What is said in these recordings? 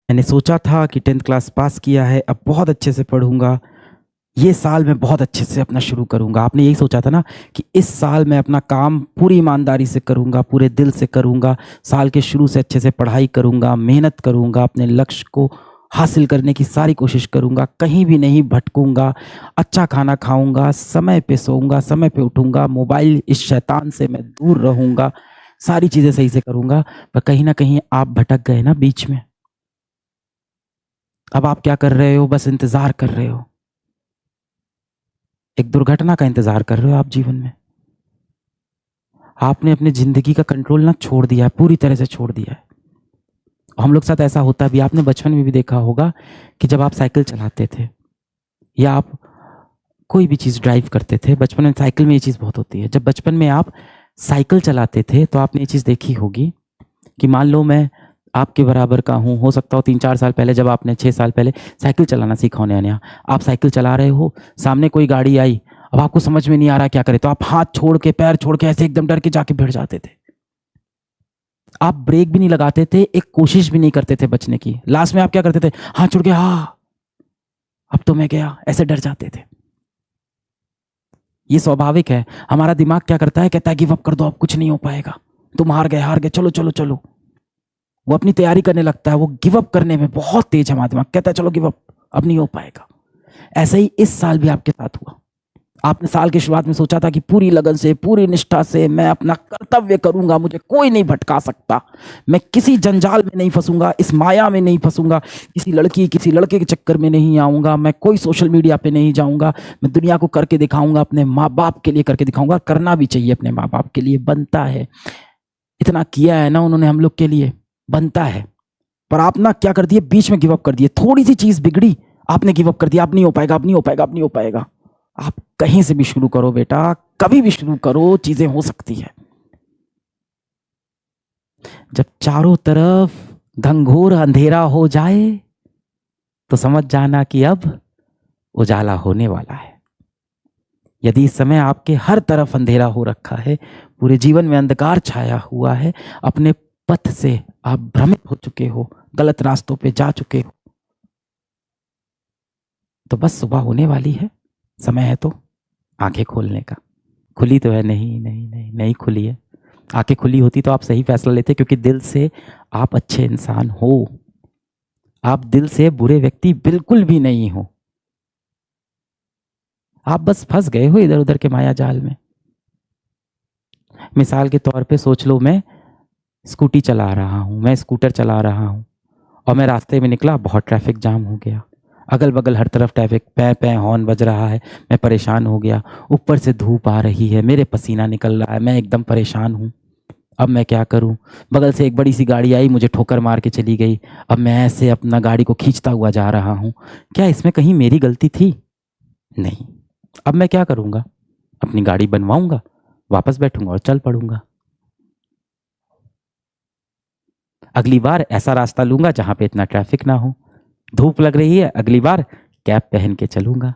मैंने सोचा था कि 10th क्लास पास किया है, अब बहुत अच्छे से पढ़ूंगा, ये साल मैं बहुत अच्छे से अपना शुरू करूंगा। आपने यही सोचा था ना कि इस साल मैं अपना काम पूरी ईमानदारी से करूंगा, पूरे दिल से करूंगा, साल के शुरू से अच्छे से पढ़ाई करूंगा, मेहनत करूंगा, अपने लक्ष्य को हासिल करने की सारी कोशिश करूंगा, कहीं भी नहीं भटकूंगा, अच्छा खाना खाऊंगा, समय पे सोऊंगा, समय पे उठूंगा, मोबाइल इस शैतान से मैं दूर रहूंगा, सारी चीजें सही से करूंगा। पर कहीं ना कहीं आप भटक गए ना बीच में। अब आप क्या कर रहे हो? बस इंतजार कर रहे हो, एक दुर्घटना का इंतजार कर रहे हो आप जीवन में। आपने अपनी जिंदगी का कंट्रोल ना छोड़ दिया है, पूरी तरह से छोड़ दिया है। हम लोग के साथ ऐसा होता भी, आपने बचपन में भी देखा होगा कि जब आप साइकिल चलाते थे या आप कोई भी चीज़ ड्राइव करते थे, बचपन में साइकिल में ये चीज़ बहुत होती है। जब बचपन में आप साइकिल चलाते थे तो आपने ये चीज़ देखी होगी कि मान लो मैं आपके बराबर का हूँ, हो सकता हो 3-4 साल पहले, जब आपने 6 साल पहले साइकिल चलाना सीखा हो नया नया, आप साइकिल चला रहे हो, सामने कोई गाड़ी आई, अब आपको समझ में नहीं आ रहा क्या करें, तो आप हाथ छोड़ के, पैर छोड़ के ऐसे एकदम डर के जाके भिड़ जाते थे। आप ब्रेक भी नहीं लगाते थे, एक कोशिश भी नहीं करते थे बचने की। लास्ट में आप क्या करते थे? हाथ छोड़ के, हाँ अब तो मैं गया, ऐसे डर जाते थे। ये स्वाभाविक है। हमारा दिमाग क्या करता है? कहता है गिव अप कर दो, अब कुछ नहीं हो पाएगा, तुम हार गए, हार गए, चलो चलो चलो। वो अपनी तैयारी करने लगता है, वो गिव अप करने में बहुत तेज है। हमारा दिमाग कहता है चलो गिव अप, अब नहीं हो पाएगा। ऐसे ही इस साल भी आपके साथ हुआ। आपने साल की शुरुआत में सोचा था कि पूरी लगन से, पूरी निष्ठा से मैं अपना कर्तव्य करूंगा, मुझे कोई नहीं भटका सकता, मैं किसी जंजाल में नहीं फंसूंगा, इस माया में नहीं फंसूंगा, किसी लड़की किसी लड़के के चक्कर में नहीं आऊंगा, मैं कोई सोशल मीडिया पे नहीं जाऊंगा, मैं दुनिया को करके दिखाऊंगा, अपने माँ बाप के लिए करके दिखाऊंगा। करना भी चाहिए, अपने माँ बाप के लिए बनता है, इतना किया है ना उन्होंने हम लोग के लिए, बनता है। पर आप ना क्या कर दिए? बीच में गिव अप कर दिए, थोड़ी सी चीज बिगड़ी, आपने गिव अप कर दिया, अब नहीं हो पाएगा, अब नहीं हो पाएगा, अब नहीं हो पाएगा। आप कहीं से भी शुरू करो बेटा, कभी भी शुरू करो, चीजें हो सकती है। जब चारों तरफ घंघोर अंधेरा हो जाए तो समझ जाना कि अब उजाला होने वाला है। यदि इस समय आपके हर तरफ अंधेरा हो रखा है, पूरे जीवन में अंधकार छाया हुआ है, अपने पथ से आप भ्रमित हो चुके हो, गलत रास्तों पे जा चुके हो, तो बस सुबह होने वाली है, समय है तो आंखें खोलने का। खुली तो है? नहीं नहीं नहीं, नहीं खुली है। आंखें खुली होती तो आप सही फैसला लेते, क्योंकि दिल से आप अच्छे इंसान हो, आप दिल से बुरे व्यक्ति बिल्कुल भी नहीं हो। आप बस फंस गए हो इधर उधर के माया जाल में। मिसाल के तौर पे सोच लो, मैं स्कूटी चला रहा हूँ, मैं स्कूटर चला रहा हूँ और मैं रास्ते में निकला, बहुत ट्रैफिक जाम हो गया, अगल बगल हर तरफ ट्रैफिक, पै पै हॉर्न बज रहा है, मैं परेशान हो गया, ऊपर से धूप आ रही है, मेरे पसीना निकल रहा है, मैं एकदम परेशान हूँ। अब मैं क्या करूं? बगल से एक बड़ी सी गाड़ी आई, मुझे ठोकर मार के चली गई। अब मैं ऐसे अपना गाड़ी को खींचता हुआ जा रहा हूं, क्या इसमें कहीं मेरी गलती थी? नहीं। अब मैं क्या करूंगा? अपनी गाड़ी बनवाऊंगा, वापस बैठूंगा और चल पड़ूंगा। अगली बार ऐसा रास्ता लूंगा जहां पे इतना ट्रैफिक ना हो। धूप लग रही है, अगली बार कैप पहन के चलूंगा।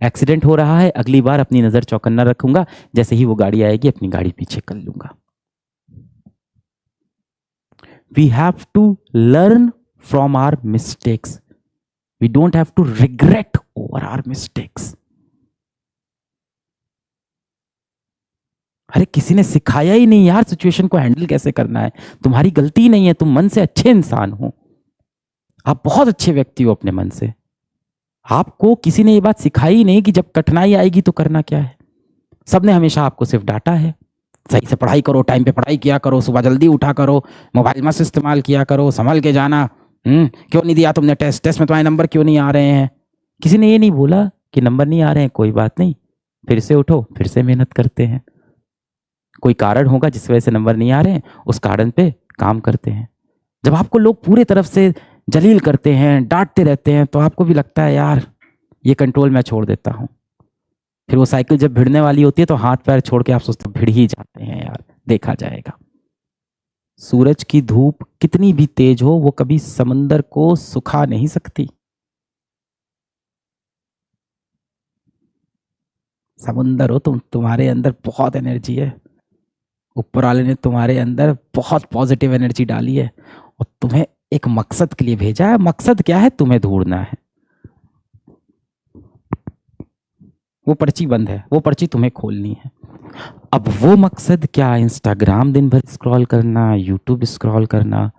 एक्सीडेंट हो रहा है, अगली बार अपनी नजर चौकन्ना रखूंगा, जैसे ही वो गाड़ी आएगी अपनी गाड़ी पीछे कर लूंगा। We have to learn from our mistakes. We don't have to regret over our mistakes. अरे किसी ने सिखाया ही नहीं यार सिचुएशन को हैंडल कैसे करना है। तुम्हारी गलती नहीं है, तुम मन से अच्छे इंसान हो, आप बहुत अच्छे व्यक्ति हो अपने मन से। आपको किसी ने ये बात सिखाई नहीं कि जब कठिनाई आएगी तो करना क्या है। सबने हमेशा आपको सिर्फ डांटा है, सही से पढ़ाई करो, टाइम पे पढ़ाई किया करो, सुबह जल्दी उठा करो, मोबाइल मत इस्तेमाल किया करो, संभल के जाना। क्यों नहीं दिया तुमने टेस्ट? टेस्ट में तुम्हारे नंबर क्यों नहीं आ रहे हैं? किसी ने ये नहीं बोला कि नंबर नहीं आ रहे हैं, कोई बात नहीं, फिर से उठो, फिर से मेहनत करते हैं। कोई कारण होगा जिस वजह से नंबर नहीं आ रहे हैं, उस कारण पे काम करते हैं। जब आपको लोग पूरे तरफ से जलील करते हैं, डांटते रहते हैं, तो आपको भी लगता है यार ये कंट्रोल मैं छोड़ देता हूँ। फिर वो साइकिल जब भिड़ने वाली होती है तो हाथ पैर छोड़ के आप सोचते भिड़ ही जाते हैं, यार देखा जाएगा। सूरज की धूप कितनी भी तेज हो, वो कभी समंदर को सुखा नहीं सकती। समुंदर हो तुम, तुम्हारे अंदर बहुत एनर्जी है, ऊपर वाले ने तुम्हारे अंदर बहुत पॉजिटिव एनर्जी डाली है और तुम्हें एक मकसद के लिए भेजा है। मकसद क्या है? तुम्हें ढूंढना है। वो पर्ची बंद है, वो पर्ची तुम्हें खोलनी है। अब वो मकसद क्या? इंस्टाग्राम दिन भर स्क्रॉल करना, यूट्यूब स्क्रॉल करना,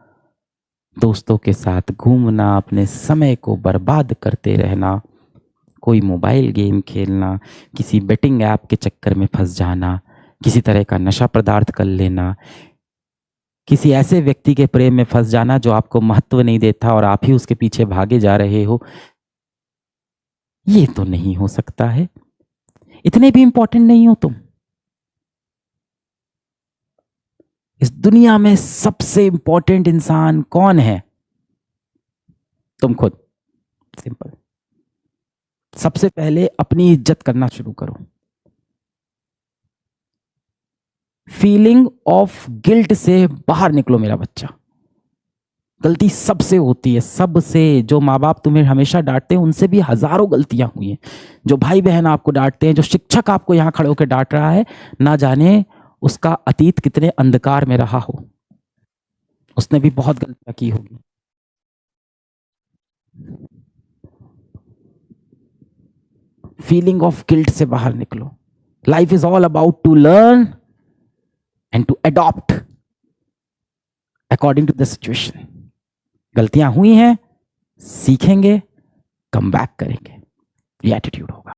दोस्तों के साथ घूमना, अपने समय को बर्बाद करते रहना, कोई मोबाइल गेम खेलना, किसी बेटिंग ऐप के चक्कर में फंस जाना, किसी तरह का नशा पदार्थ कर लेना, किसी ऐसे व्यक्ति के प्रेम में फंस जाना जो आपको महत्व नहीं देता और आप ही उसके पीछे भागे जा रहे हो। ये तो नहीं हो सकता है। इतने भी इंपॉर्टेंट नहीं हो तुम। इस दुनिया में सबसे इंपॉर्टेंट इंसान कौन है? तुम खुद। सिंपल। सबसे पहले अपनी इज्जत करना शुरू करो। फीलिंग ऑफ गिल्ट से बाहर निकलो मेरा बच्चा। गलती सबसे होती है, सबसे। जो माँ बाप तुम्हें हमेशा डांटते हैं उनसे भी हजारों गलतियां हुई हैं। जो भाई बहन आपको डांटते हैं, जो शिक्षक आपको यहाँ खड़े होकर डांट रहा है, ना जाने उसका अतीत कितने अंधकार में रहा हो। उसने भी बहुत गलतियां की होगी। फीलिंग ऑफ गिल्ट से बाहर निकलो। Life is all about to learn and to adopt according to the situation. गलतियां हुई हैं, सीखेंगे, कम बैक करेंगे। ये एटीट्यूड होगा।